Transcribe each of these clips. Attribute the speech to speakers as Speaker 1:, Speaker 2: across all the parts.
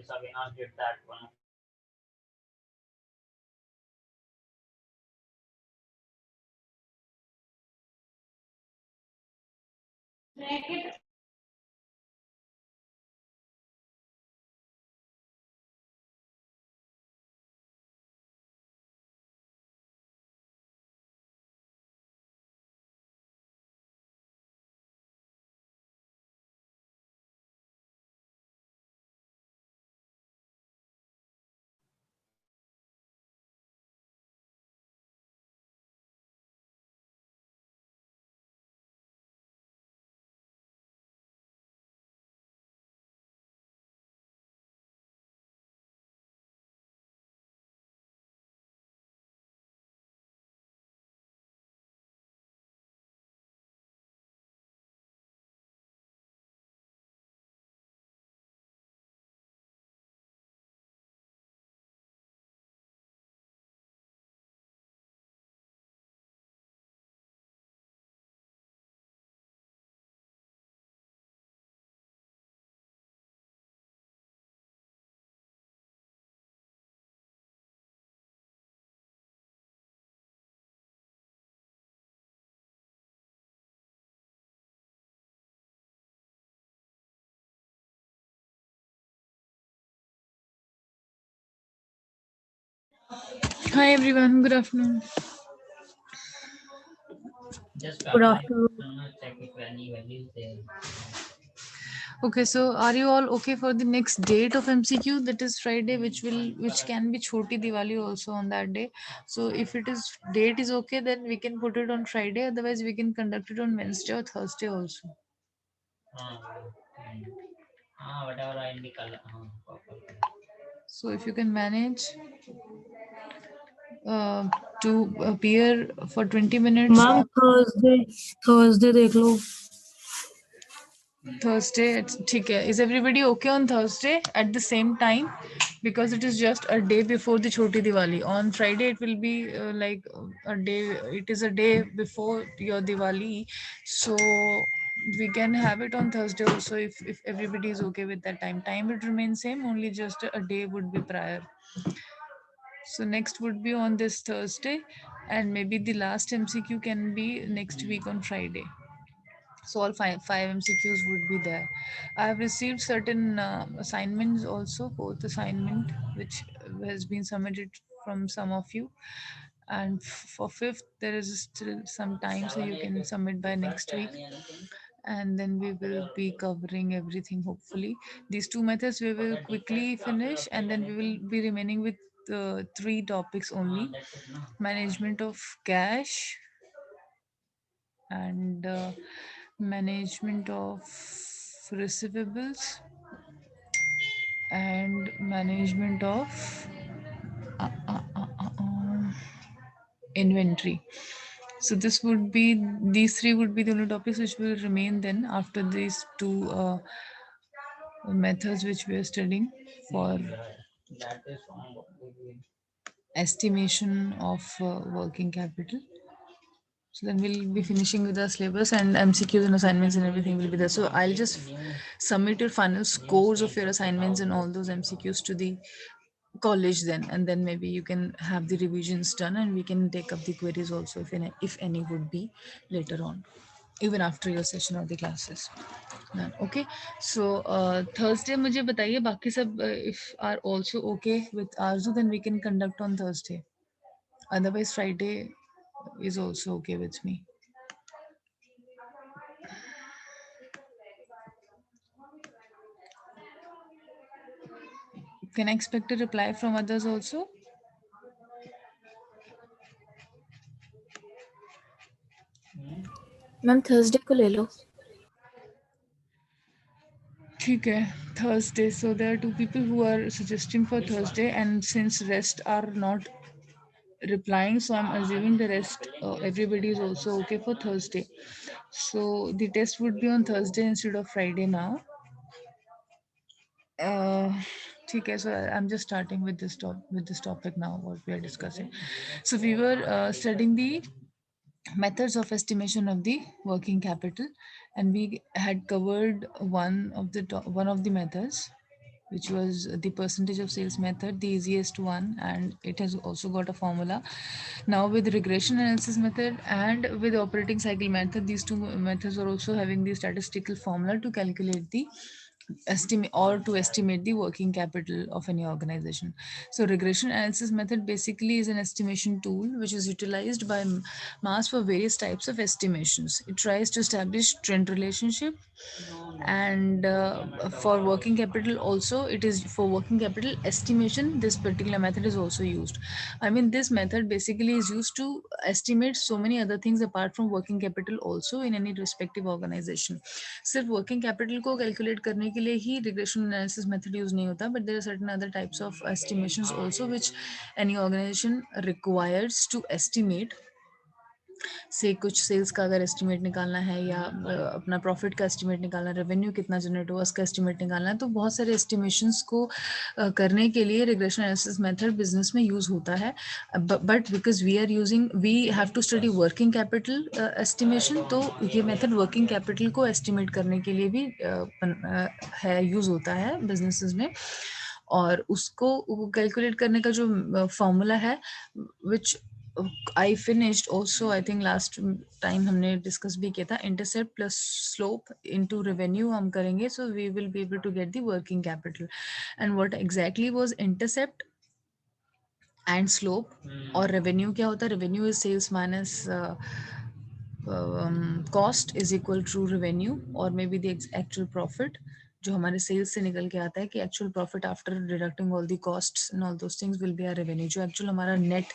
Speaker 1: Avinash did that one.
Speaker 2: Hi everyone, good afternoon.
Speaker 1: Just
Speaker 3: Good
Speaker 1: apply.
Speaker 3: afternoon.
Speaker 1: Check if any value is there.
Speaker 2: Okay, so are you all okay for the next date of MCQ? That is Friday, which can be Choti Diwali also on that day. So if it is date is okay, then we can put it on Friday. Otherwise, we can conduct it on Wednesday or Thursday also.
Speaker 1: Whatever I in the color. Purple color.
Speaker 2: So if you can manage to appear for 20 minutes
Speaker 3: ma'am
Speaker 2: on
Speaker 3: Thursday देख लो.
Speaker 2: Thursday, ठीक है. Is everybody okay on Thursday at the same time? Because it is just a day before the Choti Diwali. On Friday, it will be like a day. It is a day before your Diwali, so we can have it on Thursday also if everybody is okay with that time. Time would remain same. Only just a day would be prior. So next would be on this Thursday, and maybe the last MCQ can be next week on Friday. So all five MCQs would be there. I have received certain assignments also, both assignment which has been submitted from some of you, and for fifth there is still some time, so you can submit by next week, and then we will be covering everything hopefully. These two methods we will quickly finish, and then we will be remaining with three topics only: management of cash, and management of receivables, and management of inventory. So this would be, these three would be the only topics which will remain then after these two methods which we are studying for
Speaker 1: That is song.
Speaker 2: estimation of working capital. So then we'll be finishing with our syllabus, and MCQs and assignments and everything will be there. So I'll just submit your final scores of your assignments and all those MCQs to the college then, and then maybe you can have the revisions done, and we can take up the queries also if any would be later on, even after your session of the classes. Okay, so Thursday मुझे बताइए बाकी सब if are also okay with Arzu, then we can conduct on Thursday. Otherwise Friday is also okay with me. Can I expect a reply from others also?
Speaker 3: Ma'am Thursday को ले लो.
Speaker 2: ठीक है, Thursday. So there are two people who are suggesting for Thursday, and since rest are not replying, so I'm assuming the rest everybody is also okay for Thursday. So the test would be on Thursday instead of Friday now. ठीक है, so I'm just starting with this topic now, what we are discussing. So we were studying the methods of estimation of the working capital, and we had covered one of the methods, which was the percentage of sales method, the easiest one, and it has also got a formula. Now with regression analysis method and with operating cycle method, these two methods are also having the statistical formula to calculate the estimate or to estimate the working capital of any organization. So regression analysis method basically is an estimation tool which is utilized by MAS for various types of estimations. It tries to establish trend relationship, and for working capital also, it is for working capital estimation, this particular method is also used. I mean, this method basically is used to estimate so many other things apart from working capital also in any respective organization. सिर्फ working capital को calculate करने के लिए ही regression analysis method use नहीं होता, but there are certain other types of estimations also which any organization requires to estimate. से कुछ sales का अगर एस्टिमेट निकालना है या अपना प्रॉफिट का एस्टिमेट निकालना है, रेवेन्यू कितना जनरेट हुआ उसका एस्टिमेट निकालना है, तो बहुत सारे एस्टिमेशंस को करने के लिए रिग्रेशन एनालिसिस मेथड बिजनेस में यूज होता है. But because we have to study working capital estimation, तो ये मेथड वर्किंग कैपिटल को एस्टिमेट करने के लिए भी है, यूज होता है बिजनेसेस में. और उसको कैलकुलेट करने का जो फॉर्मूला है विच I finished also, I think last time हमने discuss भी किया था, intercept plus slope into revenue हम करेंगे, so we will be able to get the working capital. And what exactly was intercept and slope और revenue क्या होता है? Revenue is sales minus cost is equal to revenue or maybe the actual profit जो हमारे sales से निकल के आता है कि actual profit after deducting all the costs and all those things will be our revenue. जो एक्चुअल हमारा नेट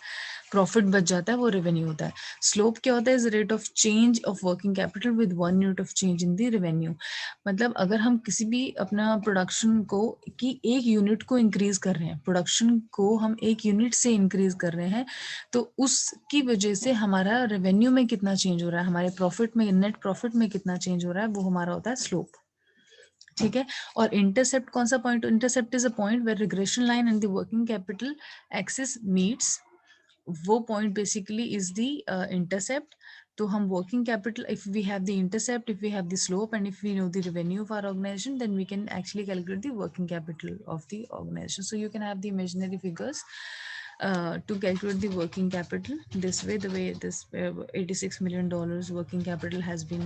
Speaker 2: प्रॉफिट बच जाता है वो रेवेन्यू होता है. स्लोप क्या होता है? Is rate of change of working capital with 1 unit of change in the revenue. मतलब अगर हम किसी भी अपना प्रोडक्शन को की एक यूनिट को इंक्रीज कर रहे हैं, प्रोडक्शन को हम एक यूनिट से इंक्रीज कर रहे हैं, तो उसकी वजह से हमारा रेवेन्यू में कितना चेंज हो रहा है, हमारे प्रॉफिट में, नेट प्रॉफिट में कितना चेंज हो रहा है, वो हमारा होता है स्लोप. ठीक है. और इंटरसेप्ट कौन सा point? Intercept is a point where regression line and the working capital axis meets. वो point basically is the intercept. तो हम working capital, if we have the intercept, if we have the slope and if we know the revenue of our organisation, then we can actually calculate the working capital of the organisation. So you can have the imaginary figures to calculate the working capital this way, the way this $86 million working capital has been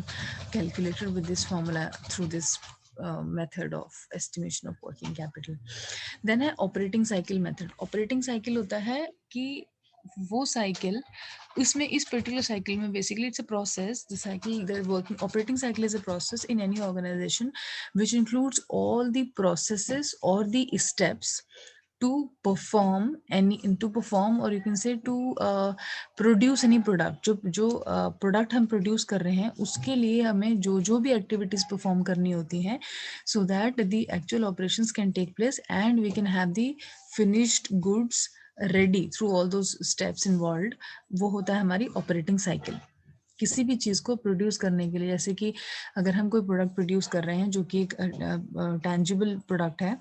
Speaker 2: calculated with this formula through this method of estimation of working capital. Then है operating cycle method. Operating cycle होता है कि वो cycle, इसमें इस particular cycle में basically it's a process. The cycle, the working operating cycle is a process in any organisation which includes all the processes और the steps to perform or you can say to produce any product. जो product हम produce कर रहे हैं उसके लिए हमें जो भी एक्टिविटीज परफॉर्म करनी होती हैं, so that the actual operations can take place and we can have the finished goods ready through all those steps involved. वो होता है हमारी ऑपरेटिंग साइकिल. किसी भी चीज़ को प्रोड्यूस करने के लिए, जैसे कि अगर हम कोई प्रोडक्ट प्रोड्यूस कर रहे हैं जो कि एक टैंजिबल प्रोडक्ट है,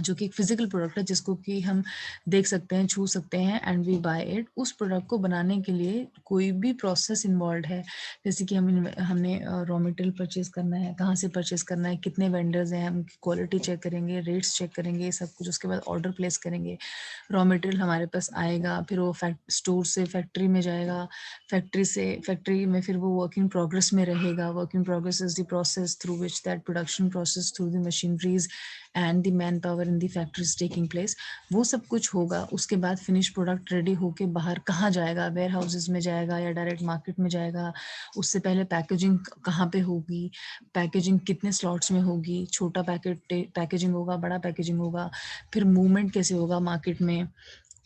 Speaker 2: जो कि एक फिजिकल प्रोडक्ट है जिसको कि हम देख सकते हैं, छू सकते हैं एंड वी बाय इट, उस प्रोडक्ट को बनाने के लिए कोई भी प्रोसेस इन्वॉल्व है. जैसे कि हमने रॉ मटेरियल परचेज करना है, कहाँ से परचेज करना है, कितने वेंडर्स हैं, हम क्वालिटी चेक करेंगे, रेट्स चेक करेंगे, सब कुछ. उसके बाद ऑर्डर प्लेस करेंगे, रॉ मटेरियल हमारे पास आएगा, फिर वो स्टोर से फैक्ट्री में जाएगा, फैक्ट्री में फिर वो वर्क इन प्रोग्रेस में रहेगा. Work in progress is the process through which that production process through the machineries and the manpower in the factory is taking place. वो सब कुछ होगा. उसके बाद फिनिश प्रोडक्ट रेडी होके बाहर कहाँ जाएगा? वेयर हाउसेज में जाएगा या डायरेक्ट मार्केट में जाएगा? उससे पहले पैकेजिंग कहाँ पे होगी, पैकेजिंग कितने स्लॉट्स में होगी, छोटा पैकेजिंग होगा, बड़ा पैकेजिंग होगा, फिर मूवमेंट कैसे होगा मार्केट में,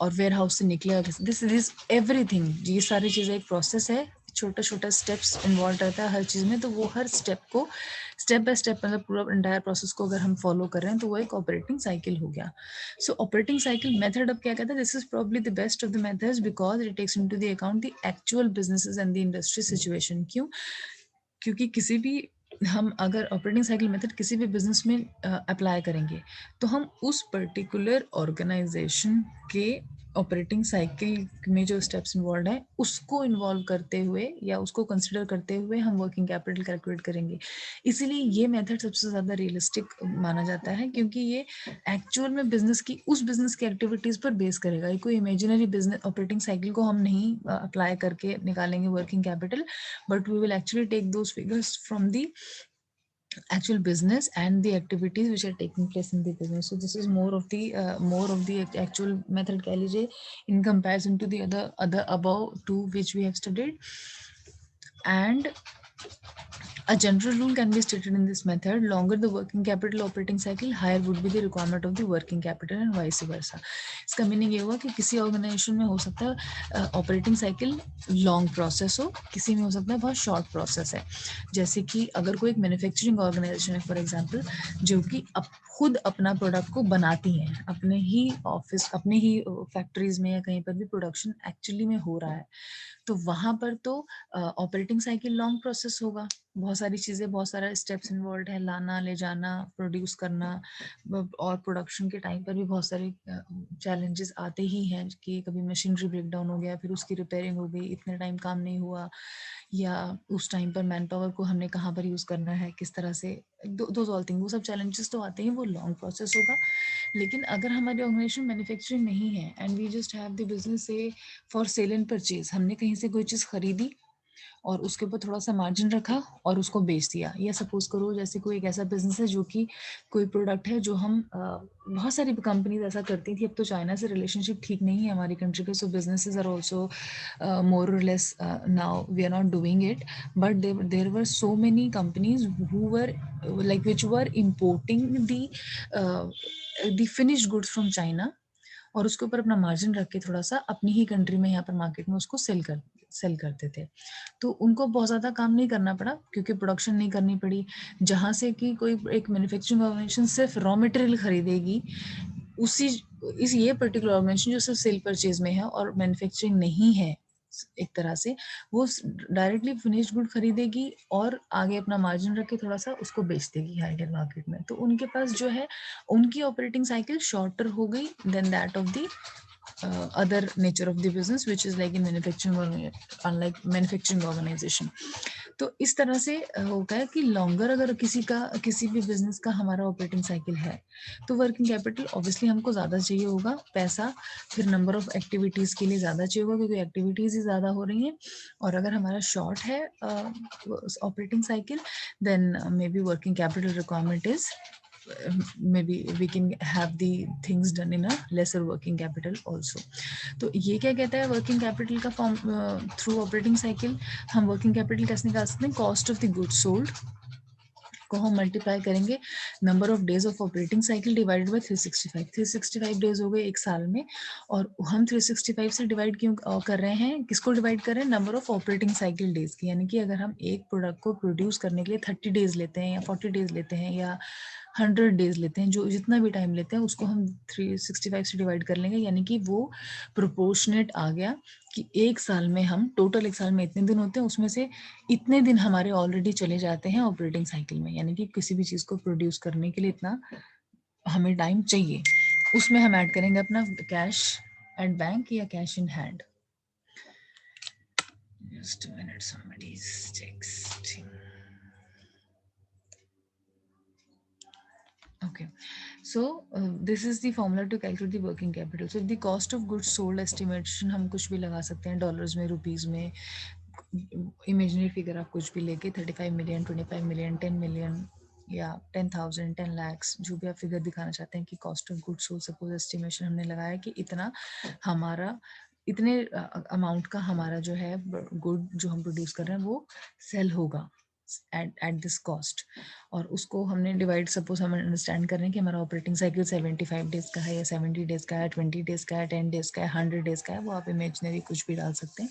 Speaker 2: और वेयर हाउस से निकलेगा. This is everything. ये सारी चीज़ें एक प्रोसेस है, छोटा छोटा स्टेप्स इन्वॉल्व रहता है हर चीज़ में. तो वो हर स्टेप को स्टेप बाय स्टेप, मतलब पूरा एंटायर प्रोसेस को अगर हम फॉलो कर रहे हैं तो वो एक ऑपरेटिंग साइकिल हो गया. सो ऑपरेटिंग साइकिल मेथड अब क्या कहता है? This is probably the best of the methods because it takes into the account the actual businesses and the industry situation. क्यों? क्योंकि किसी भी हम अगर ऑपरेटिंग साइकिल मेथड किसी भी बिजनेस में अप्लाई करेंगे तो हम उस पर्टिकुलर ऑर्गेनाइजेशन के ऑपरेटिंग साइकिल में जो स्टेप्स इन्वॉल्व है उसको इन्वॉल्व करते हुए या उसको कंसिडर करते हुए हम वर्किंग कैपिटल कैलकुलेट करेंगे। इसीलिए ये मेथड सबसे ज़्यादा रियलिस्टिक माना जाता है, क्योंकि ये एक्चुअल में बिजनेस की उस बिजनेस की एक्टिविटीज़ पर बेस करेगा। ये कोई इमेजिनरी बिजनेस ऑपरेटिंग साइकिल को हम नहीं अप्लाई करके निकालेंगे working capital, but we will actually take those figures from the actual business and the activities which are taking place in the business. So this is more of the actual method कह लीजिए in comparison to the other above two which we have studied. And a general rule can be stated in this method: longer the working capital operating cycle, higher would be the requirement of the working capital and vice versa. इसका meaning ये हुआ कि किसी organisation में हो सकता है operating cycle long process हो, किसी में हो सकता है बहुत शॉर्ट प्रोसेस है। जैसे कि अगर कोई एक मैन्युफैक्चरिंग ऑर्गेनाइजेशन है फॉर एग्जांपल, जो कि खुद अपना प्रोडक्ट को बनाती हैं, अपने ही ऑफिस अपने ही फैक्ट्रीज में या कहीं पर भी प्रोडक्शन एक्चुअली में हो रहा है, तो वहां पर तो ऑपरेटिंग साइकिल लॉन्ग प्रोसेस होगा, बहुत सारी चीजें, बहुत सारा स्टेप्स इन्वॉल्व है, लाना ले जाना, प्रोड्यूस करना, और प्रोडक्शन के टाइम पर भी बहुत सारे चैलेंजेस आते ही हैं कि कभी मशीनरी ब्रेक डाउन हो गया, फिर उसकी रिपेयरिंग हो गई, इतने टाइम काम नहीं हुआ, या उस टाइम पर मैन पावर को हमने कहाँ पर यूज करना है, किस तरह से, दो ऑल थिंग, वो सब चैलेंजेस तो आते हैं, वो लॉन्ग प्रोसेस होगा। लेकिन अगर हमारी ऑर्गेनाइजेशन मैन्युफैक्चरिंग नहीं है and we just have the business से फॉर सेल एंड परचेज, हमने कहीं से कोई चीज़ खरीदी और उसके ऊपर थोड़ा सा मार्जिन रखा और उसको बेच दिया, या सपोज करो जैसे कोई एक ऐसा बिजनेस है जो कि कोई प्रोडक्ट है जो हम बहुत सारी कंपनीज ऐसा करती थी, अब तो चाइना से रिलेशनशिप ठीक नहीं है हमारी कंट्री के, so businesses are also more और less now we are not doing it, but there were so many companies who were like which were importing the finished goods from China, और उसके ऊपर अपना मार्जिन रख के थोड़ा सा अपनी ही कंट्री में यहाँ पर मार्केट में उसको सेल करते थे। तो उनको बहुत ज़्यादा काम नहीं करना पड़ा क्योंकि प्रोडक्शन नहीं करनी पड़ी। जहाँ से कि कोई एक मैन्युफैक्चरिंग ऑर्गेनाइजेशन सिर्फ रॉ मटेरियल खरीदेगी, इस ये पर्टिकुलर ऑर्गेनाइजेशन जो सिर्फ सेल परचेज में है और मैन्युफैक्चरिंग नहीं है एक तरह से, वो डायरेक्टली फिनिश्ड गुड खरीदेगी और आगे अपना मार्जिन रख के थोड़ा सा उसको बेच देगी हायर मार्केट में। तो उनके पास जो है उनकी ऑपरेटिंग साइकिल शॉर्टर हो गई then that of the other nature of the business which is like in manufacturing or unlike manufacturing organization. तो इस तरह से होता है कि लॉन्गर अगर किसी भी बिजनेस का हमारा ऑपरेटिंग साइकिल है तो वर्किंग कैपिटल ऑब्वियसली हमको ज़्यादा चाहिए होगा, पैसा फिर नंबर ऑफ एक्टिविटीज़ के लिए ज़्यादा चाहिए होगा क्योंकि एक्टिविटीज़ ही ज़्यादा हो रही हैं। और अगर हमारा शॉर्ट है operating cycle then maybe working capital requirement is maybe we can have the things done in a lesser working capital also. तो ये क्या कहता है वर्किंग कैपिटल का फॉर्म थ्रू ऑपरेटिंग साइकिल हम वर्किंग कैपिटल कैसे निकाल सकते हैं? Cost of the goods sold को हम मल्टीप्लाई करेंगे number of days of operating cycle divided by 365 days हो गए एक साल में, और हम 365 से डिवाइड क्यों कर रहे हैं, किसको डिवाइड कर रहे हैं? Number of operating cycle days की। यानी कि अगर हम एक प्रोडक्ट को प्रोड्यूस करने के लिए 30 डेज लेते हैं या 40 डेज लेते हैं या 100 डेज लेते हैं, जो जितना भी टाइम लेते हैं उसको हम 365 से डिवाइड कर लेंगे, यानी कि वो प्रोपोर्शनेट आ गया कि एक साल में हम टोटल एक साल में इतने दिन होते हैं, उसमें से इतने दिन हमारे ऑलरेडी चले जाते हैं ऑपरेटिंग साइकिल में, यानी कि किसी भी चीज़ को प्रोड्यूस करने के लिए इतना हमें टाइम चाहिए। उसमें हम ऐड करेंगे अपना कैश एट बैंक या cash in hand. Just a minute, somebody's texting. Okay, so this is the formula to calculate the working capital. So the cost of goods sold estimation हम कुछ भी लगा सकते हैं, डॉलर्स में, रुपीस में, imaginary figure आप कुछ भी लेके 35 मिलियन 25 मिलियन 10 मिलियन या 10,000 10 lakhs, जो भी आप फिगर दिखाना चाहते हैं कि cost of goods sold suppose estimation हमने लगाया कि इतना हमारा इतने अमाउंट का हमारा जो है गुड जो हम प्रोड्यूस कर रहे हैं वो सेल होगा at this cost, और उसको हमने डिवाइड, सपोज हम अंडरस्टैंड कर रहे हैं कि हमारा ऑपरेटिंग साइकिल 75 डेज का है या 70 डेज का है, 20 डेज का है, 10 डेज का है, 100 डेज का है, वो आप इमेजिनरी कुछ भी डाल सकते हैं,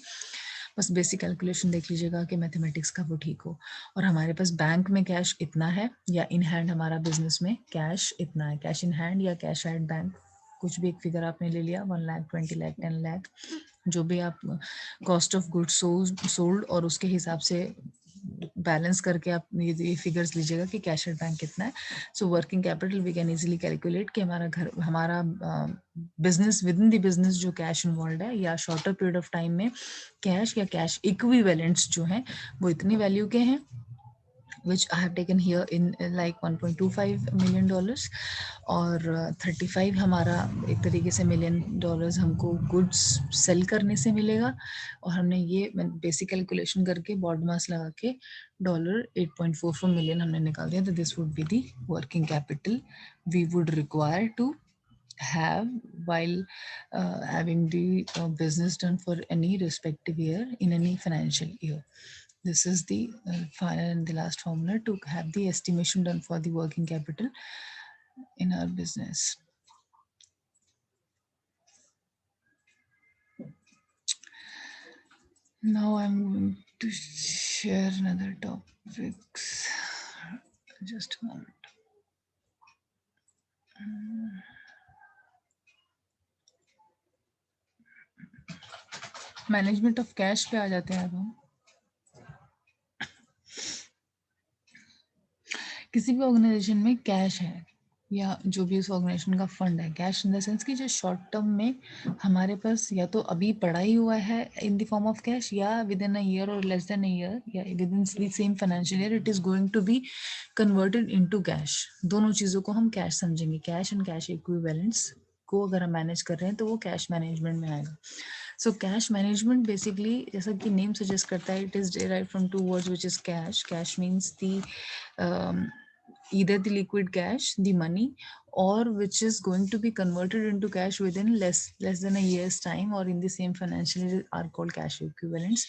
Speaker 2: बस बेसिक कैलकुलेशन देख लीजिएगा कि मैथमेटिक्स का वो ठीक हो। और हमारे पास बैंक में कैश इतना है या इन हैंड हमारा बिजनेस में कैश इतना है, कैश इन हैंड या कैश एट बैंक, कुछ भी एक फिगर आपने ले लिया, 1 लाख 20 लाख 10 लाख, जो भी आप कॉस्ट ऑफ गुड्स सोल्ड और उसके हिसाब से बैलेंस करके आप ये फिगर्स लीजिएगा कि कैश एट बैंक कितना है. So working capital we can easily calculate कि हमारा business with in the business जो कैश इन्वॉल्व है या शॉर्टर पीरियड ऑफ टाइम में कैश या कैश इक्विवेलेंट्स जो हैं वो इतनी वैल्यू के हैं, which I have taken here in like $1.25 million, और 35 हमारा एक तरीके से $1 million हमको गुड्स सेल करने से मिलेगा, और हमने ये बेसिक कैलकुलेशन करके बॉड मास लगा के $8.44 million हमने निकाल दिया. तो this would be the working capital we would require to have while having the business done for any respective year in any financial year. This is the final and the last formula to have the estimation done for the working capital in our business. Now I'm going to share another topics. Just a moment. Management of cash पे आ जाते हैं अब हम. किसी भी organisation में cash है या जो भी उस ऑर्गेनाइजेशन का फंड है, कैश इन द सेंस कि जो शॉर्ट टर्म में हमारे पास या तो अभी पड़ा ही हुआ है in the form of cash, या विद इन अ ईयर और लेस देन अ ईयर, या within the same financial year it is going to be converted into cash. दोनों चीज़ों को हम कैश समझेंगे. कैश एंड कैश इक्विवेलेंट्स को अगर हम मैनेज कर रहे हैं तो वो कैश मैनेजमेंट में आएगा. सो कैश मैनेजमेंट बेसिकली जैसा कि नेम सजेस्ट करता है, it is derived from two words which is cash. Cash means the either the liquid cash, the money, or which is going to be converted into cash within less than a year's time or in the same financial year are called cash equivalents.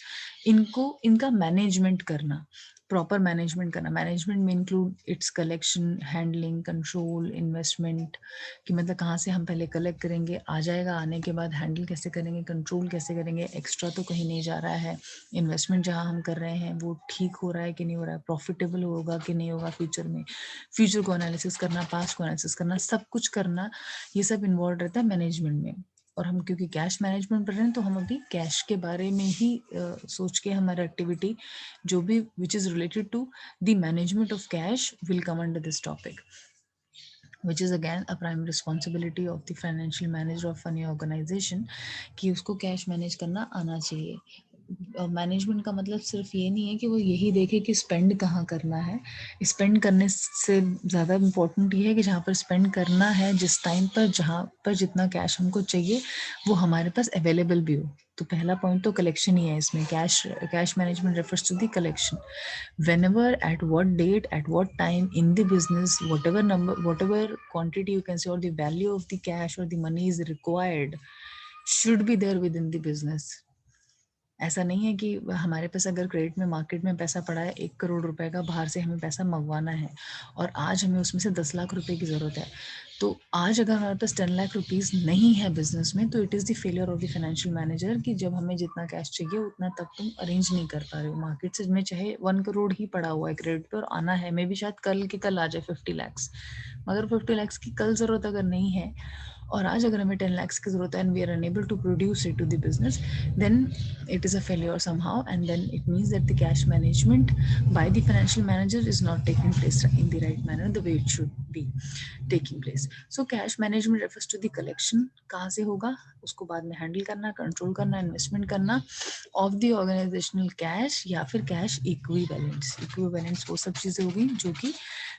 Speaker 2: इनका management करना, proper management करना. Management में include it's collection, handling, control, investment, कि मतलब कहाँ से हम पहले कलेक्ट करेंगे, आ जाएगा, आने के बाद हैंडल कैसे करेंगे, कंट्रोल कैसे करेंगे, एक्स्ट्रा तो कहीं नहीं जा रहा है, इन्वेस्टमेंट जहाँ हम कर रहे हैं वो ठीक हो रहा है कि नहीं हो रहा है, प्रॉफिटेबल होगा कि नहीं होगा फ्यूचर में, फ्यूचर को एनालिसिस करना, पास्ट को एनालिसिस करना, सब कुछ करना, ये सब इन्वॉल्व रहता है मैनेजमेंट में. और हम क्योंकि कैश मैनेजमेंट पढ़ रहे हैं तो हम अभी कैश के बारे में ही सोच के हमारा एक्टिविटी जो भी which is related to the management of cash will come under this topic, which is again a prime responsibility of the financial manager of any organization, कि उसको कैश मैनेज करना आना चाहिए. मैनेजमेंट का मतलब सिर्फ ये नहीं है कि वो यही देखे कि स्पेंड कहाँ करना है. स्पेंड करने से ज़्यादा इम्पोर्टेंट ये है कि जहाँ पर स्पेंड करना है, जिस टाइम पर, जहाँ पर जितना कैश हमको चाहिए वो हमारे पास अवेलेबल भी हो. तो पहला पॉइंट तो कलेक्शन ही है इसमें. Cash management refers to the collection. whenever, at what date, at what time in the business, whatever number, whatever quantity you can say, or the value of the cash or the money is required, should be there within the business. ऐसा नहीं है कि हमारे पास अगर credit में market में पैसा पड़ा है 1 करोड़ रुपए का, बाहर से हमें पैसा मंगवाना है और आज हमें उसमें से 10 लाख रुपए की ज़रूरत है, तो आज अगर हमारे पास 10 लाख रुपीज़ नहीं है बिजनेस में, तो it is the failure of the financial manager कि जब हमें जितना कैश चाहिए उतना तब तुम अरेंज नहीं कर पा रहे हो. मार्केट से में चाहे 1 करोड़ ही पड़ा हुआ है क्रेडिट पे और आना है, मे भी शायद कल के कल आ जाए 50 lakhs, मगर 50 lakhs की कल ज़रूरत अगर नहीं है और आज अगर हमें 10 lakhs की जरूरत है and we are unable to produce it to the business, then it is a failure somehow, and then it means that the cash management by the financial manager is not taking place in the right manner, the way it should be taking place. So cash management refers to the collection, कहाँ से होगा उसको बाद में handle करना, control करना, investment करना of the organisational cash या फिर कैश इक्विवेलेंट्स. इक्विवेलेंट्स वो सब चीज़ें होगी जो कि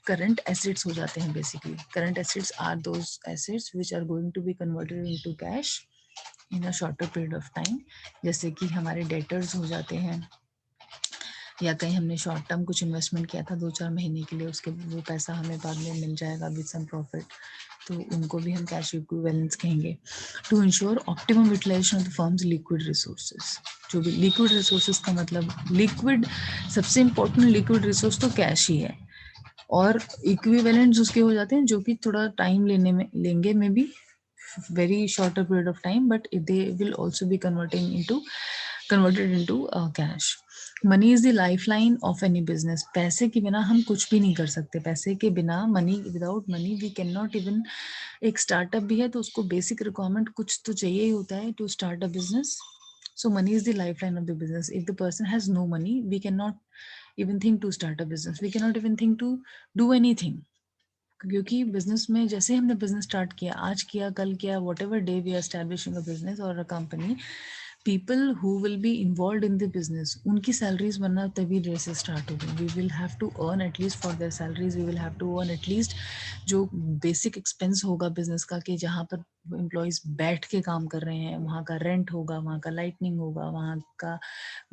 Speaker 2: करंट एसेट्स हो जाते हैं. Basically current assets are those assets which are going to be converted into cash in a shorter period of time. जैसे कि हमारे डेटर्स हो जाते हैं, या कहीं हमने शॉर्ट टर्म कुछ इन्वेस्टमेंट किया था 2-4 महीने के लिए, उसके वो पैसा हमें बाद में मिल जाएगा विद सम प्रॉफिट, तो उनको भी हम कैश इक्विवेलेंट्स कहेंगे. To ensure optimum utilization of the firm's liquid resources. जो भी लिक्विड रिसोर्सेज का मतलब, लिक्विड सबसे इम्पोर्टेंट लिक्विड रिसोर्स तो कैश ही है, और इक्विवेलेंट्स उसके हो जाते हैं जो कि थोड़ा टाइम लेंगे may be very shorter period of time, but they will also be converted into cash. Money is the lifeline of any business. पैसे के बिना हम कुछ भी नहीं कर सकते. पैसे के बिना, money, without money we cannot even, एक स्टार्टअप भी है तो उसको बेसिक रिक्वायरमेंट कुछ तो चाहिए ही होता है to start a business. So money is the lifeline of the business. If the person has no money, we cannot even think to start a business. We cannot even think to do anything. क्योंकि business में जैसे हमने business start किया, आज किया, कल किया, whatever day we are establishing a business और a company, people who will be involved in the business, उनकी सैलरीज बनना तभी डे से स्टार्ट होगी. We will have to earn at least for their salaries. We will have to earn at least जो basic expense होगा business का, कि जहाँ पर एम्प्लॉयज बैठ के काम कर रहे हैं, वहाँ का रेंट होगा, वहाँ का लाइटनिंग होगा, वहाँ का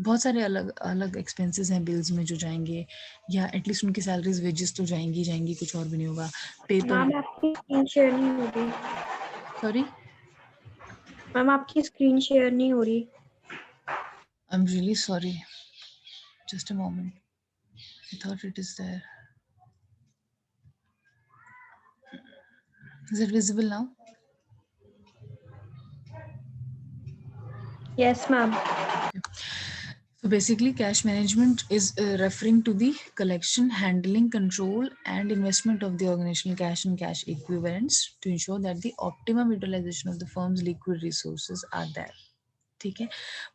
Speaker 2: बहुत सारे अलग अलग एक्सपेंसेस हैं बिल्स में जो जाएंगे, या एटलीस्ट उनकी सैलरीज वेजेस तो जाएंगी, कुछ और भी नहीं होगा. पेपर,
Speaker 4: मैम आपकी स्क्रीन शेयर नहीं हो रही.
Speaker 2: सॉरी
Speaker 4: मैम आपकी स्क्रीन शेयर नहीं हो रही.
Speaker 2: I am really sorry, just a moment, I thought it is there. Is it visible now?
Speaker 4: Yes ma'am.
Speaker 2: So basically cash management is referring to the collection, handling, control and investment of the organizational cash and cash equivalents to ensure that the optimum utilization of the firm's liquid resources are there. ठीक है,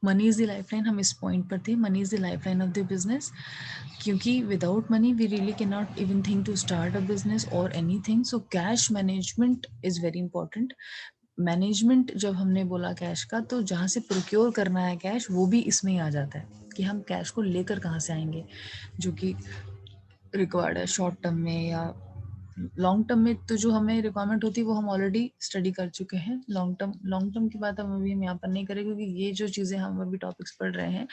Speaker 2: money is the lifeline. हम इस point पर थे, money is the lifeline of the business, क्योंकि without money we really can not even think to start a business और anything. So cash management is very important. Management जब हमने बोला cash का, तो जहाँ से प्रोक्योर करना है कैश, वो भी इसमें ही आ जाता है कि हम कैश को लेकर कहाँ से आएंगे, जो कि रिक्वायर्ड है शॉर्ट टर्म में या लॉन्ग टर्म में. तो जो हमें रिक्वायरमेंट होती है वो हम ऑलरेडी स्टडी कर चुके हैं. लॉन्ग टर्म की बात हम अभी हम यहाँ पर नहीं करें, क्योंकि ये जो चीज़ें हम अभी टॉपिक्स पढ़ रहे हैं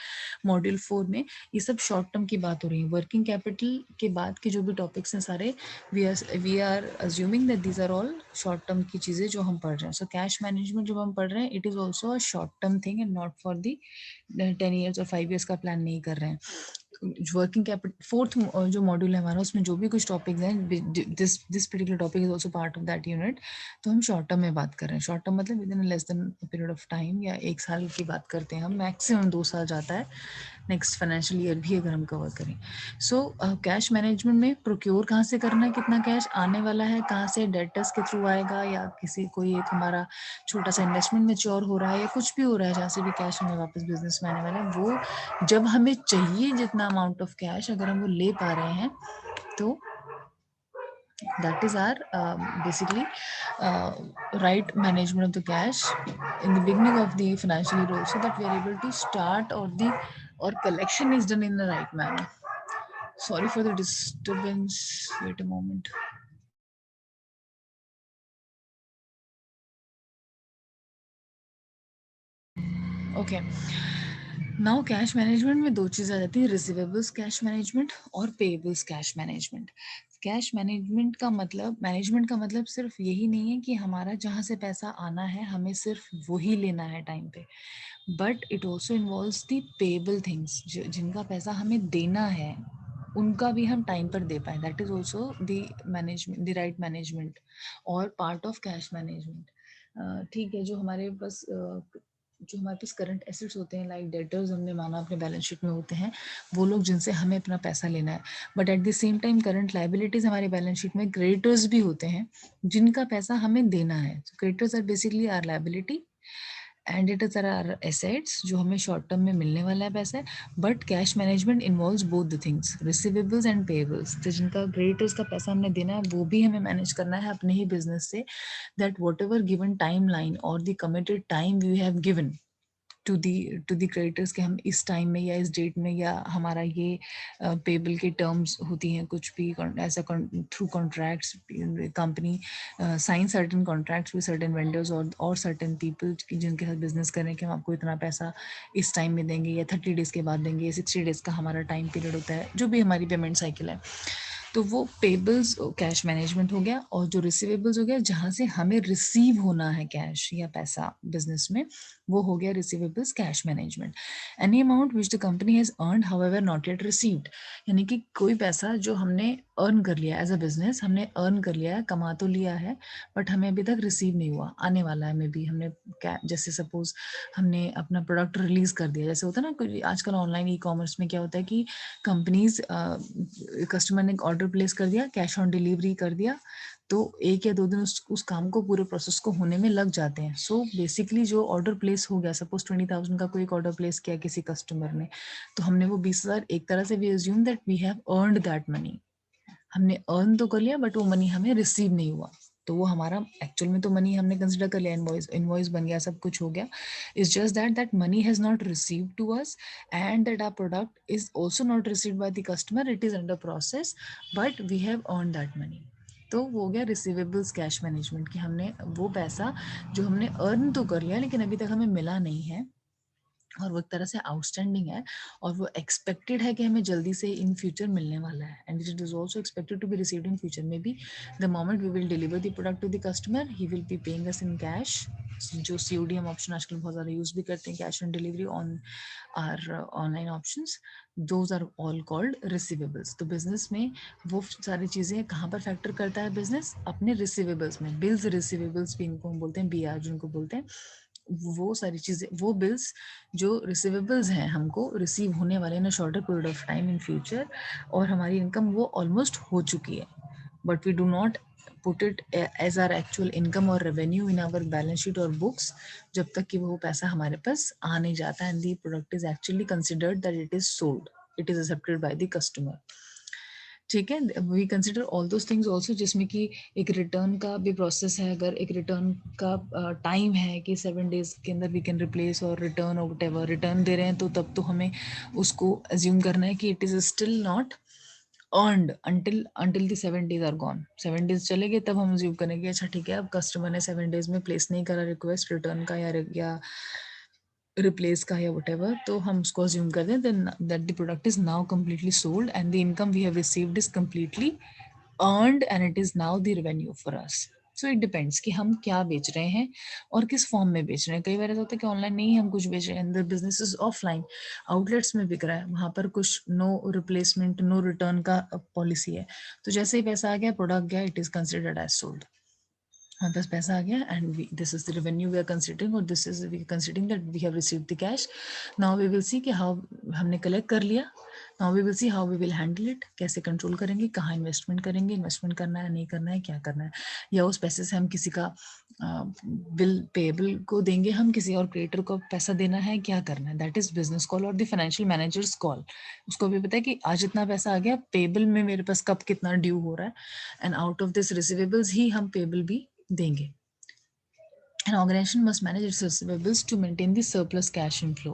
Speaker 2: मॉड्यूल 4 में, ये सब शॉर्ट टर्म की बात हो रही है. वर्किंग कैपिटल के बाद के जो भी टॉपिक्स हैं सारे, we are assuming that these are all short term की चीज़ें जो हम पढ़ रहे हैं. सो कैश मैनेजमेंट जब हम पढ़ रहे हैं, it is also a short term thing and not for the 10 years और 5 ईयर्स का प्लान नहीं कर रहे हैं. वर्किंग कैपिटल फोर्थ जो मॉड्यूल है हमारा, उसमें जो भी कुछ टॉपिक्स हैं, this particular topic is also part of that unit. तो हम शॉर्ट टर्म में बात कर रहे हैं. शॉर्ट टर्म मतलब with in less than period of time, या 1 साल की बात करते हैं हम, मैक्सिमम 2 साल जाता है, नेक्स्ट फाइनेंशियल ईयर भी अगर हम कवर करें. सो कैश मैनेजमेंट में प्रोक्योर कहाँ से करना है, कितना कैश आने वाला है, कहाँ से डेटर्स के थ्रू आएगा, या किसी कोई एक हमारा छोटा सा इन्वेस्टमेंट मैच्योर हो रहा है, या कुछ भी हो रहा है जहाँ से भी कैश हमें वापस बिजनेस में आने वाला है, वो जब हमें चाहिए जितना अमाउंट ऑफ कैश, अगर हम वो ले पा रहे हैं, तो that is our basically right management of the cash in the beginning of the financial year also, that we are able to start or collection is done in the right manner. Sorry for the disturbance, wait a moment. Okay, now cash management में 2 चीज़ आ जाती है, receivables cash management और payables cash management. Cash management का मतलब सिर्फ यही नहीं है कि हमारा जहाँ से पैसा आना है हमें सिर्फ वही लेना है टाइम पे, but it also involves the payable things, जिनका पैसा हमें देना है उनका भी हम टाइम पर दे पाए. That is also the management, the right management और पार्ट ऑफ कैश मैनेजमेंट. ठीक है, जो हमारे पास करंट एसेट्स होते हैं, लाइक डेटर्स हमने माना अपने बैलेंस शीट में होते हैं, वो लोग जिनसे हमें अपना पैसा लेना है. But at the same time current liabilities हमारे बैलेंस शीट में क्रेडिटर्स भी होते हैं जिनका पैसा हमें देना है. Creditors are basically are liability and it is are assets, जो हमें शॉर्ट टर्म में मिलने वाला है पैसा. But cash management involves both the things, receivables and payables. तो जिनका क्रेडिटर्स का पैसा हमने देना है वो भी हमें मैनेज करना है अपने ही बिजनेस से, that whatever given timeline और the committed time we have given to the creditors के हम इस टाइम में या इस डेट में, या हमारा ये पेबल के टर्म्स होती हैं कुछ भी ऐसा through contracts, company sign certain contracts with certain vendors और सर्टेन पीपल जिनके साथ बिजनेस करें कि हम आपको इतना पैसा इस टाइम में देंगे, या 30 डेज़ के बाद देंगे, या 60 डेज़ का हमारा टाइम पीरियड होता है, जो भी हमारी पेमेंट साइकिल है. तो वो पेबल्स कैश मैनेजमेंट हो गया, और जो रिसीवेबल्स हो गया जहाँ से हमें रिसीव होना है कैश या पैसा बिजनेस में, वो हो गया receivables cash management. Any amount which the company has earned however not yet received, यानी कि कोई पैसा जो हमने अर्न कर लिया एज अ बिजनेस, हमने अर्न कर लिया है, कमा तो लिया है, बट हमें अभी तक रिसीव नहीं हुआ, आने वाला है. में भी हमने जैसे सपोज हमने अपना प्रोडक्ट रिलीज कर दिया, जैसे होता है ना कोई आजकल ऑनलाइन ई कॉमर्स में क्या होता है कि कंपनीज कस्टमर ने ऑर्डर प्लेस कर दिया, कैश ऑन डिलीवरी कर दिया, तो 1 या 2 दिन उस काम को, पूरे प्रोसेस को होने में लग जाते हैं. सो बेसिकली जो ऑर्डर प्लेस हो गया, सपोज 20,000 का कोई एक ऑर्डर प्लेस किया किसी कस्टमर ने, तो हमने वो 20,000 एक तरह से we assume that we have earned that money. हमने अर्न तो कर लिया बट वो मनी हमें रिसीव नहीं हुआ, तो वो हमारा एक्चुअल में तो मनी हमने कंसिडर कर लिया, इनवॉइस बन गया, सब कुछ हो गया. It's just that money has not received to us and that our product is also not received by the customer. It is under process but we have earn that money. तो वो हो गया रिसीवेबल्स कैश मैनेजमेंट, कि हमने वो पैसा जो हमने अर्न तो कर लिया लेकिन अभी तक हमें मिला नहीं है और वो एक तरह से आउटस्टैंडिंग है और वो एक्सपेक्टेड है कि हमें जल्दी से इन फ्यूचर मिलने वाला है, and it is also expected to be received in future. Maybe the moment we will deliver the product to the customer, he will be paying us in cash. जो COD हम option आजकल बहुत ज़्यादा use भी करते हैं, cash on delivery on or online options, those are all called receivables. तो business में वो सारी चीज़ें कहाँ पर फैक्टर करता है बिजनेस? अपने रिसीवेबल्स में. बिल्स रिसीवेबल्स भी इनको हम बोलते हैं, BR जिनको बोलते हैं, वो सारी चीज़ें, वो बिल्स जो रिसीवेबल्स हैं हमको रिसीव होने वाले in a shorter period of time in future, और हमारी इनकम वो ऑलमोस्ट हो चुकी है, but we do not put it as our actual income और revenue in our balance sheet और बुक्स, जब तक कि वो पैसा हमारे पास आ नहीं जाता and the product is actually considered that it is sold, it is accepted by the customer. ठीक है, we consider all those things also, जिसमें कि एक रिटर्न का भी प्रोसेस है. अगर एक रिटर्न का टाइम है कि 7 days के अंदर वी कैन रिप्लेस और रिटर्न और व्हाटएवर रिटर्न दे रहे हैं, तो तब तो हमें उसको अज्यूम करना है कि it is still not earned until the 7 days are gone. 7 days चले गए तब हम अज्यूम करेंगे अच्छा ठीक है, अब कस्टमर ने 7 days में प्लेस नहीं करा रिक्वेस्ट रिटर्न का या रिप्लेस का या whatever, तो हम उसको assume कर दें then that the product is now completely sold and the income we have received is completely earned and it is now the revenue for us. So it depends कि हम क्या बेच रहे हैं और किस फॉर्म में बेच रहे हैं. कई बार ऐसा होता है कि ऑनलाइन नहीं हम कुछ बेच रहे हैं, the business is offline, outlets में बिक रहा है, वहाँ पर कुछ नो रिप्लेसमेंट नो रिटर्न का पॉलिसी है, तो जैसे ही पैसा आ गया, प्रोडक्ट गया, it is considered as sold. हमारे पास पैसा आ गया and this is the revenue we are considering, और this is we considering that we have received the cash. Now we will see कि हाउ हमने कलेक्ट कर लिया. Now we will see how we will handle it, कैसे control करेंगे, कहाँ investment करेंगे, investment करना है नहीं करना है, क्या करना है, या उस पैसे से हम किसी का बिल पेबल को देंगे, हम किसी और क्रिएटर को पैसा देना है, क्या करना है. दैट इज बिजनेस कॉल और द फाइनेंशियल मैनेजर्स कॉल. उसको भी पता है कि आज इतना पैसा आ गया, पेबल में मेरे पास कब कितना ड्यू हो रहा है, and out of this receivables ही हम पेबल भी देंगे. An organization must manage its receivables to maintain the surplus cash inflow.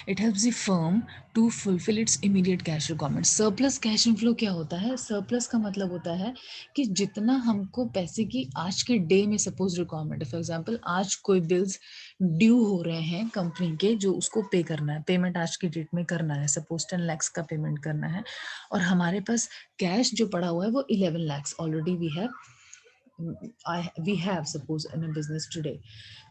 Speaker 2: It helps the firm to fulfill its immediate cash requirements. Surplus cash inflow क्या होता है? Surplus का मतलब होता है कि जितना हमको पैसे की आज के डे में सपोज रिक्वायरमेंट है, फॉर एग्जाम्पल आज कोई बिल्स ड्यू हो रहे हैं कंपनी के, जो उसको पे करना है, पेमेंट आज की डेट में करना है, सपोज 10 lakhs का पेमेंट करना है, और हमारे पास कैश जो पड़ा हुआ है वो 11 lakhs already we have suppose in a business today.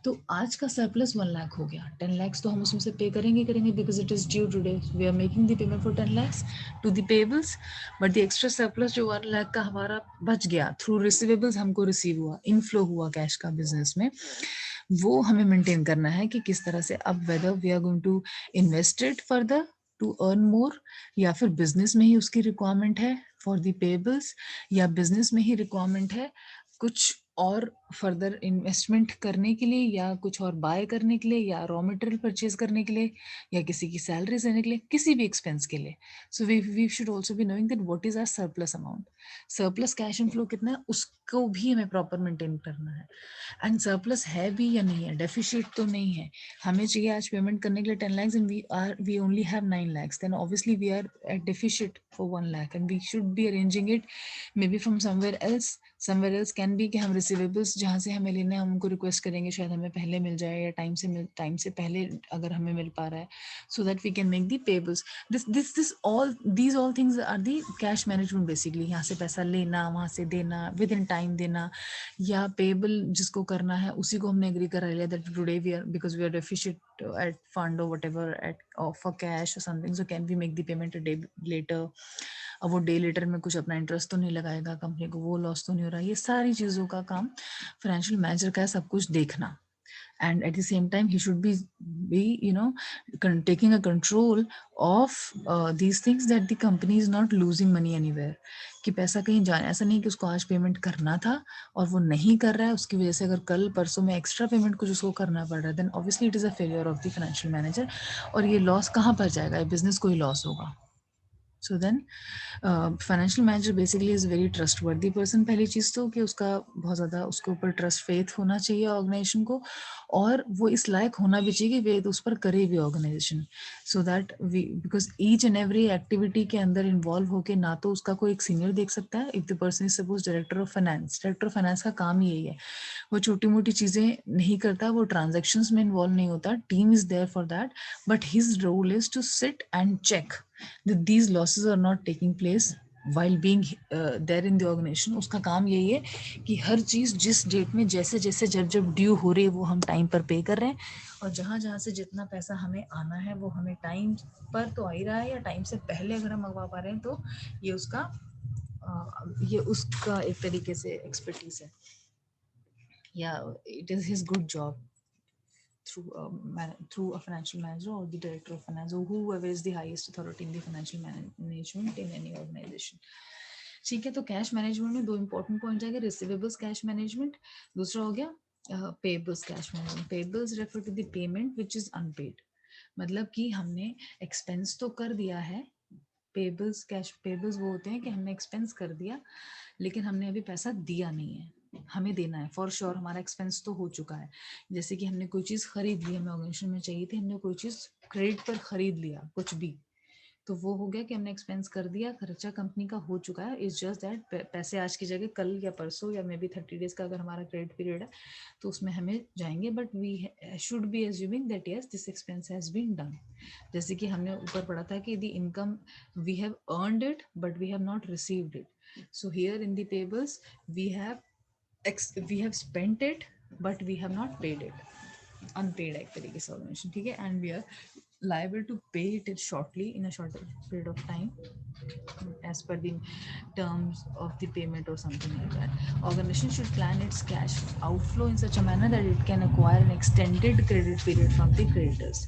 Speaker 2: तो आज का सरप्लस 1 लाख हो गया, 10 lakhs तो हम उसमें से पे करेंगे because it is due today. We are making the payment for 10 lakhs to the payables, but the extra surplus जो 1 लाख का हमारा बच गया through receivables हमको रिसीव हुआ, इनफ्लो हुआ कैश का बिजनेस में, वो हमें मेंटेन करना है कि किस तरह से अब whether we are going to invest it further to earn more, या फिर बिजनेस में ही उसकी रिक्वायरमेंट है फॉर द पेबल्स, या बिजनेस में ही रिक्वायरमेंट है कुछ और फर्दर इन्वेस्टमेंट करने के लिए, या कुछ और बाय करने के लिए, या रॉ मटेरियल परचेज करने के लिए, या किसी की सैलरी देने के लिए, किसी भी एक्सपेंस के लिए. So we should also be knowing that what is our surplus amount. Surplus cash inflow कितना है उसको भी हमें प्रॉपर मेंटेन करना है. एंड सरप्लस है भी या नहीं है, डेफिशिट तो नहीं है, हमें चाहिए आज पेमेंट करने के लिए 10 lakhs and we only have 9 lakhs, then obviously we are at deficit for 1 lakh and we should be arranging it maybe from somewhere else can be कि हम रिसीवेबल्स जहाँ से हमें लेना है हम उनको रिक्वेस्ट करेंगे शायद हमें पहले मिल जाए, या टाइम से पहले अगर हमें मिल पा रहा है, so that we can make the payables. these all things are the cash management basically. यहाँ से पैसा लेना, वहाँ से देना, विद इन टाइम देना, या पेबल जिसको करना है उसी को हमने एग्री करा लिया that today we are because we are deficit at fund और व्हाटएवर एट फॉर कैश और something, so can we make the payment a day later. अब वो डे लेटर में कुछ अपना इंटरेस्ट तो नहीं लगाएगा कंपनी को, वो लॉस तो नहीं हो रहा है. ये सारी चीज़ों का काम फाइनेंशियल मैनेजर का है, सब कुछ देखना. and at the same time he should be taking a control of these things, that the company is not losing money anywhere, कि पैसा कहीं जाए, ऐसा नहीं कि उसको आज पेमेंट करना था और वो नहीं कर रहा है, उसकी वजह से अगर कल परसों में एक्स्ट्रा पेमेंट कुछ उसको करना पड़ रहा है, then obviously it is a failure of the financial manager, और ये लॉस कहाँ पर जाएगा, बिजनेस को ही लॉस होगा. So then financial manager basically is very trustworthy person. पहली चीज तो कि उसका बहुत ज्यादा उसके ऊपर ट्रस्ट फेथ होना चाहिए ऑर्गेनाइजेशन को, और वो इस लायक होना भी चाहिए कि वे उस पर करे भी organization, so that we, because each and every activity के अंदर इन्वॉल्व होके ना तो उसका कोई एक सीनियर देख सकता है. If the person is suppose director of finance का काम यही है, वो छोटी मोटी चीजें नहीं करता, वो ट्रांजेक्शन्स में इन्वॉल्व नहीं होता, team is there for that, but his role is to sit and check that these losses are not taking place while being there in the organization. उसका काम यही है कि हर चीज जिस डेट में जैसे जैसे जब ड्यू हो रही है वो हम टाइम पर पे कर रहे हैं, और जहां जहां से जितना पैसा हमें आना है वो हमें टाइम पर तो आ ही रहा है, या टाइम से पहले अगर हम मंगवा पा रहे हैं तो ये उसका एक तरीके से एक्सपर्टीज है, या it is his good job through a financial manager or the director of finance, or whoever is the highest authority in the financial management in any organization. ठीक है, तो कैश मैनेजमेंट में दो इंपॉर्टेंट पॉइंट आएंगे, receivables cash management, दूसरा हो गया payables cash management. Payables refer to the payment which is unpaid, मतलब कि हमने एक्सपेंस तो कर दिया है. पेबल्स कैश पेबल्स वो होते हैं कि हमने एक्सपेंस कर दिया लेकिन हमने अभी पैसा दिया नहीं है, हमें देना है. फॉर श्योर हमारा एक्सपेंस तो हो चुका है, जैसे कि हमने कोई चीज खरीद ली, हमें ऑर्गेनाइजेशन में चाहिए थी, हमने कोई चीज क्रेडिट पर खरीद लिया कुछ भी, तो वो हो गया कि हमने एक्सपेंस कर दिया, खर्चा कंपनी का हो चुका है. इज जस्ट दैट पैसे आज की जगह कल या परसों या मे बी 30 डेज का अगर हमारा क्रेडिट पीरियड है तो उसमें हमें जाएंगे, but we should be assuming that yes this expense has been done. जैसे कि हमने ऊपर पढ़ा था कि the income we have earned it but we have not received it. So here in the payables we have spent it but we have not paid it, unpaid एक तरीके से ऑर्गेनाइजेशन, ठीक है, and we are liable to pay it shortly in a shorter period of time as per the terms of the payment or something like that. Organization should plan its cash outflow in such a manner that it can acquire an extended credit period from the creditors.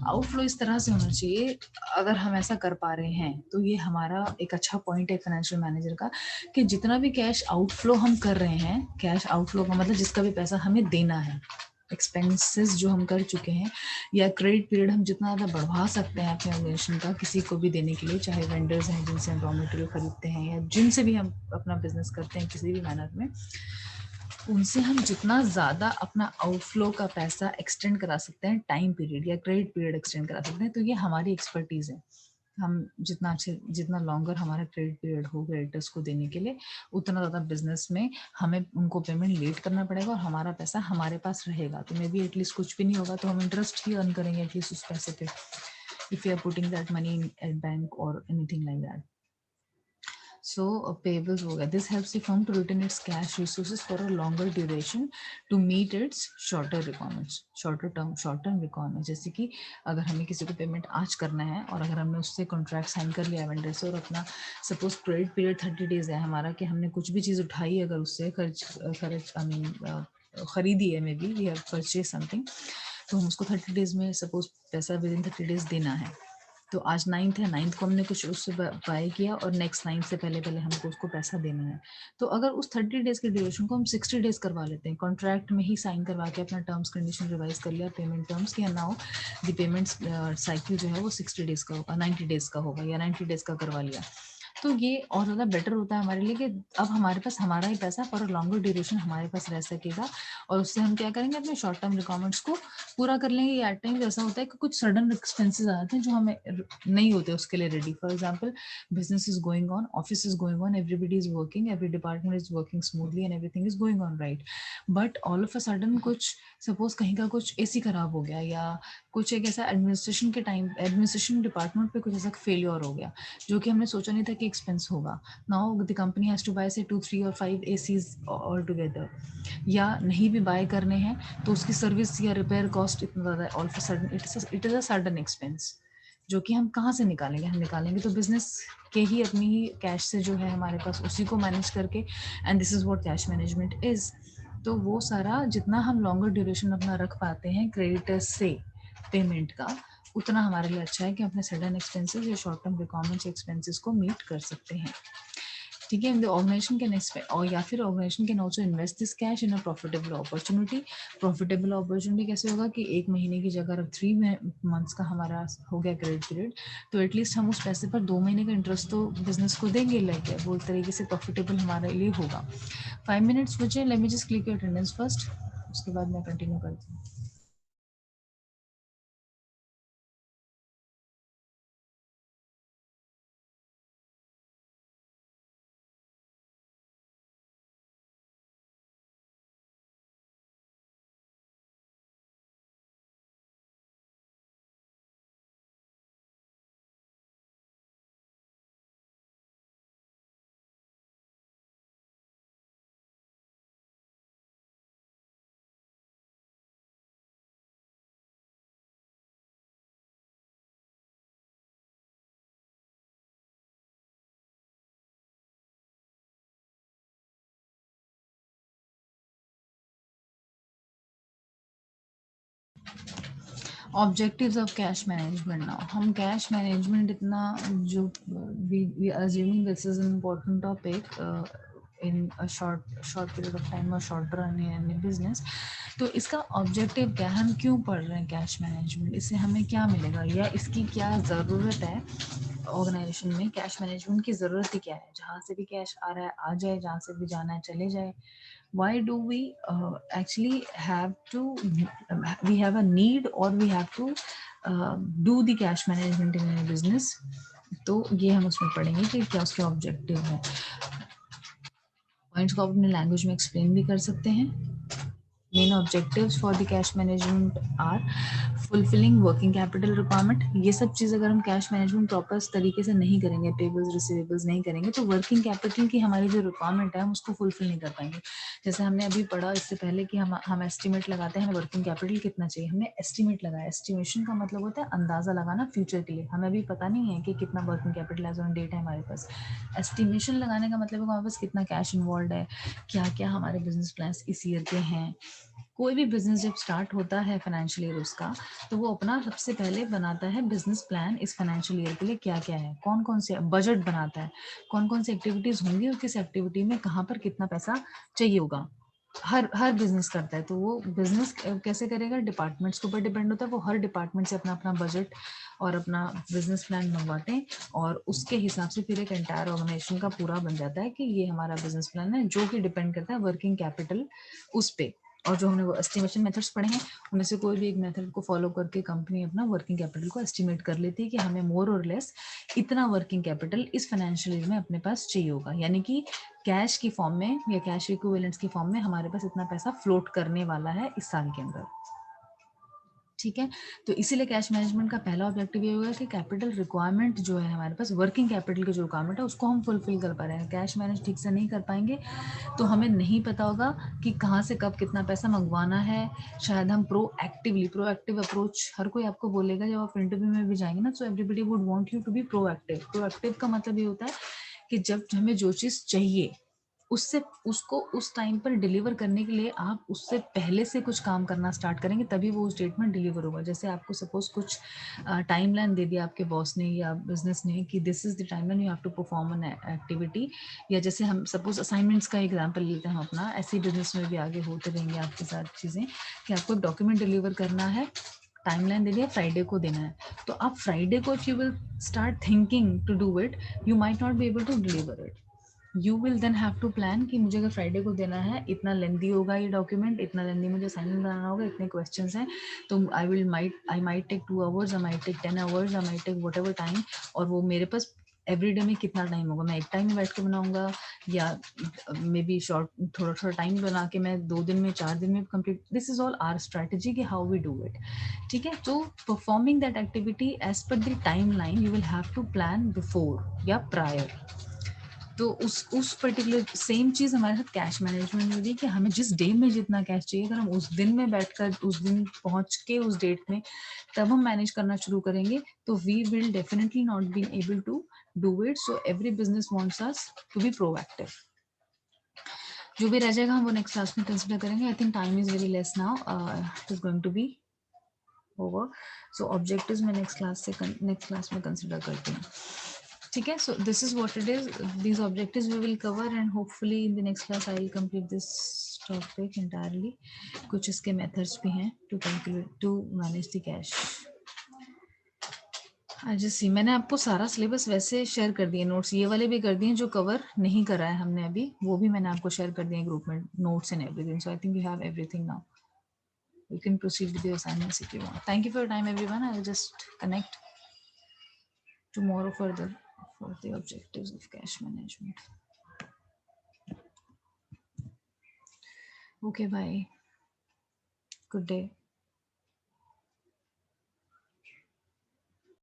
Speaker 2: Outflow इस तरह से होना चाहिए, अगर हम ऐसा कर पा रहे हैं तो ये हमारा एक अच्छा पॉइंट है फाइनेंशियल मैनेजर का, कि जितना भी कैश आउटफ्लो हम कर रहे हैं, कैश आउटफ्लो का मतलब जिसका भी पैसा हमें देना है, एक्सपेंसेस जो हम कर चुके हैं, या क्रेडिट पीरियड हम जितना ज़्यादा बढ़वा सकते हैं अपने ऑर्गेनाइजेशन का किसी को भी देने के लिए, चाहे वेंडर्स हैं जिनसे हम रॉ मटेरियल खरीदते हैं या जिनसे भी हम अपना बिजनेस करते हैं किसी भी मैनर में, उनसे हम जितना ज़्यादा अपना आउटफ्लो का पैसा एक्सटेंड करा सकते हैं, टाइम पीरियड या क्रेडिट पीरियड एक्सटेंड करा सकते हैं, तो ये हमारी एक्सपर्टीज़ है. हम जितना लॉन्गर हमारा क्रेडिट पीरियड हो क्रेडिटर्स को देने के लिए, उतना ज़्यादा बिजनेस में हमें उनको पेमेंट लेट करना पड़ेगा और हमारा पैसा हमारे पास रहेगा. तो मे बी एटलीस्ट कुछ भी नहीं होगा तो हम इंटरेस्ट ही अर्न करेंगे एटलीस्ट उस पैसे पे, if you are putting that money in bank और anything like that. So payables हो गया. This helps the firm to retain its cash resources for a longer duration to meet its shorter requirements, shorter term requirements. जैसे कि अगर हमें किसी को payment आज करना है और अगर हमने उससे कॉन्ट्रैक्ट साइन कर लिया वेंडर से, और अपना सपोज क्रेडिट पीरियड 30 डेज है हमारा, कि हमने कुछ भी चीज़ उठाई अगर उससे खरीदी है, maybe we have purchase something, तो हम उसको 30 डेज में सपोज पैसा विद इन 30 डेज देना है. तो आज 9th है, 9th को हमने कुछ उससे बाय किया और नेक्स्ट 9th से पहले हमको उसको पैसा देना है. तो अगर उस 30 डेज के ड्यूरेशन को हम 60 डेज करवा लेते हैं, कॉन्ट्रैक्ट में ही साइन करवा के अपना टर्म्स कंडीशन रिवाइज कर लिया, पेमेंट टर्म्स की, नाउ द पेमेंट साइकिल जो है वो 60 डेज का होगा, 90 डेज का होगा या 90 डेज का करवा लिया, तो ये और ज़्यादा बेटर होता है हमारे लिए कि अब हमारे पास हमारा ही पैसा फॉर अ लॉन्गर ड्यूरेशन हमारे पास रह सकेगा, और उससे हम क्या करेंगे, अपने शॉर्ट टर्म रिक्वायरमेंट्स को पूरा कर लेंगे. एट टाइम्स ऐसा होता है कि कुछ सडन एक्सपेंसेस आ जाते हैं जो हमें नहीं होते उसके लिए ready. For example, business is going on, office is going on, everybody is working, every department is working smoothly and everything is going on right, but all of a sudden कुछ suppose कहीं का कुछ AC खराब हो गया, या कुछ एक ऐसा एडमिनिस्ट्रेशन डिपार्टमेंट पे कुछ ऐसा फेलियर हो गया जो कि हमने सोचा नहीं था कि एक्सपेंस होगा. Now the company has to buy से 2, 3 और 5 ACs ऑल टुगेदर, या नहीं भी बाय करने हैं तो उसकी सर्विस या रिपेयर कॉस्ट इतना ज़्यादा, all of a sudden it is a sudden expense, जो कि हम कहाँ से निकालेंगे, हम निकालेंगे तो बिजनेस के ही अपनी ही कैश से जो है हमारे पास, उसी को मैनेज करके. And this is what cash management is. तो वो सारा जितना हम लॉन्गर ड्यूरेशन अपना रख पाते हैं क्रेडिटर्स से पेमेंट का, उतना हमारे लिए अच्छा है कि अपने सडन एक्सपेंसेस या शॉर्ट टर्म रिक्वायरमेंट्स एक्सपेंसेस को मीट कर सकते हैं। ठीक है, द ऑर्गेनाइजेशन कैन एक्सपेक्ट, और या फिर organization can also invest this cash in a profitable opportunity. Profitable opportunity कैसे होगा कि 1 महीने की जगह 3 मंथ्स का हमारा हो गया क्रेडिट पीरियड, तो एटलीस्ट हम उस पैसे पर 2 महीने का इंटरेस्ट तो बिजनेस को देंगे, लाइक वो एक तरीके से प्रॉफिटेबल हमारे लिए होगा। 5 मिनट्स बचे, let me just click your attendance first, उसके बाद मैं कंटिन्यू करती हूँ। Objectives of cash management. Now हम कैश मैनेजमेंट इतना जो we assuming this is an important topic in a short period of time और शॉर्ट रन इन बिजनेस। तो इसका ऑब्जेक्टिव क्या है, हम क्यों पढ़ रहे हैं कैश मैनेजमेंट, इससे हमें क्या मिलेगा या इसकी क्या ज़रूरत है ऑर्गेनाइजेशन में। कैश मैनेजमेंट की ज़रूरत ही क्या है, जहाँ से भी कैश आ रहा है आ जाए, जहाँ से भी जाना है चले जाए। Why do we actually have to, we have a need or we have to do the cash management in a business? तो ये हम उसमें पढ़ेंगे कि क्या उसके ऑब्जेक्टिव है। पॉइंट्स को आप अपने लैंग्वेज में एक्सप्लेन भी कर सकते हैं। Main objectives for the cash management are fulfilling working capital requirement. ये सब चीज़ अगर हम कैश मैनेजमेंट प्रॉपर तरीके से नहीं करेंगे, पेबल्स रिसीवेबल्स नहीं करेंगे, तो वर्किंग कैपिटल की हमारी जो रिक्वायरमेंट है हम उसको फुलफिल नहीं कर पाएंगे। जैसे हमने अभी पढ़ा इससे पहले कि हम एस्टिमेट लगाते हैं हमें वर्किंग कैपिटल कितना चाहिए, हमने एस्टिमेट लगाया। एस्टिमेशन का मतलब होता है अंदाज़ा लगाना फ्यूचर के लिए। हमें अभी पता नहीं है कि कितना working capital as on date है हमारे पास। एस्टिमेशन लगाने का मतलब है हमारे पास कितना कैश इन्वॉल्व है, क्या क्या हमारे बिजनेस प्लान इस ईयर के हैं। कोई भी बिजनेस जब स्टार्ट होता है फाइनेंशियल ईयर उसका, तो वो अपना सबसे पहले बनाता है बिजनेस प्लान इस फाइनेंशियल ईयर के लिए क्या क्या है, कौन कौन से बजट बनाता है, कौन कौन सी एक्टिविटीज होंगी और किस एक्टिविटी में कहाँ पर कितना पैसा चाहिए होगा। हर बिजनेस करता है, तो वो बिजनेस कैसे करेगा, डिपार्टमेंट्स के ऊपर डिपेंड होता है। वो हर डिपार्टमेंट से अपना अपना बजट और अपना बिजनेस प्लान मंगवाते हैं और उसके हिसाब से फिर एक एंटायर ऑर्गेनाइजेशन का पूरा बन जाता है कि ये हमारा बिजनेस प्लान है, जो कि डिपेंड करता है वर्किंग कैपिटल उस पे। और जो हमने वो एस्टिमेशन मेथड्स पढ़े हैं उनमें से कोई भी एक मेथड को फॉलो करके कंपनी अपना वर्किंग कैपिटल को एस्टिमेट कर लेती है कि हमें मोर और लेस इतना वर्किंग कैपिटल इस फाइनेंशियल ईयर में अपने पास चाहिए होगा, यानी कि कैश की फॉर्म में या कैश इक्विवेलेंट्स की फॉर्म में हमारे पास इतना पैसा फ्लोट करने वाला है इस साल के अंदर। ठीक है, तो इसीलिए कैश मैनेजमेंट का पहला ऑब्जेक्टिव ये होगा कि कैपिटल रिक्वायरमेंट जो है हमारे पास, वर्किंग कैपिटल की जो रिक्वायरमेंट है उसको हम फुलफिल कर पा रहे हैं। कैश मैनेज ठीक से नहीं कर पाएंगे तो हमें नहीं पता होगा कि कहाँ से कब कितना पैसा मंगवाना है। शायद हम प्रोएक्टिव अप्रोच, हर कोई आपको बोलेगा जब आप इंटरव्यू में भी जाएंगे ना, so everybody would want you to be proactive. Proactive का मतलब ये होता है कि जब हमें जो चीज़ चाहिए उससे उसको उस टाइम पर डिलीवर करने के लिए आप उससे पहले से कुछ काम करना स्टार्ट करेंगे, तभी वो उस डेट में डिलीवर होगा। जैसे आपको सपोज कुछ टाइमलाइन दे दिया आपके बॉस ने या बिजनेस ने कि this is the timeline you have to perform an activity, या जैसे हम सपोज असाइनमेंट्स का एग्जांपल लेते हैं हम अपना, ऐसे बिजनेस में भी आगे होते रहेंगे आपके साथ चीज़ें कि आपको डॉक्यूमेंट डिलीवर करना है, टाइमलाइन दे दिया फ्राइडे को देना है, तो आप फ्राइडे को if you will start thinking to do it, you might not be able to deliver it. You will then have to plan कि मुझे अगर फ्राइडे को देना है, इतना लेंदी होगा ये डॉक्यूमेंट, इतना लेंदी मुझे असाइनमेंट बनाना होगा, इतने क्वेश्चंस हैं, तो I might take 2 hours, I might take 10 hours, I might take whatever time, और वो मेरे पास एवरी डे में कितना टाइम होगा, मैं एक टाइम में बैठ के बनाऊंगा या मे बी शॉर्ट थोड़ा थोड़ा टाइम बना के मैं 2 दिन में 4 दिन में complete. This is all our strategy कि हाउ वी डू इट। ठीक है, तो performing that activity as per the timeline you will have to plan before या प्रायर। तो उस पर्टिकुलर सेम चीज़ हमारे साथ कैश मैनेजमेंट में भी, कि हमें जिस डे में जितना कैश चाहिए अगर हम उस दिन में बैठकर उस दिन पहुंच के उस डेट में तब हम मैनेज करना शुरू करेंगे, तो we will definitely not be able to do it. So every business wants us to be proactive. जो भी रह जाएगा हम वो नेक्स्ट क्लास में कंसिडर करेंगे. I think time is very less now. It is going to be over. So objectives मैं next class में कंसिडर करती हूँ. ठीक है. So this is what it is. These objectives we will cover and hopefully in the next class I will complete this topic entirely. कुछ इसके methods भी हैं to calculate to manage the cash. जैसे मैंने आपको सारा सिलेबस वैसे share कर दिए, नोट्स ये वाले भी कर दिए जो कवर नहीं करा है हमने अभी, वो भी मैंने आपको शेयर कर दिए ग्रुप में, notes and everything. So I think you have everything now. You can proceed with your assignments if you want. Thank you for your time, everyone. I will just connect tomorrow further for the objectives of cash management. Okay, bye. Good day.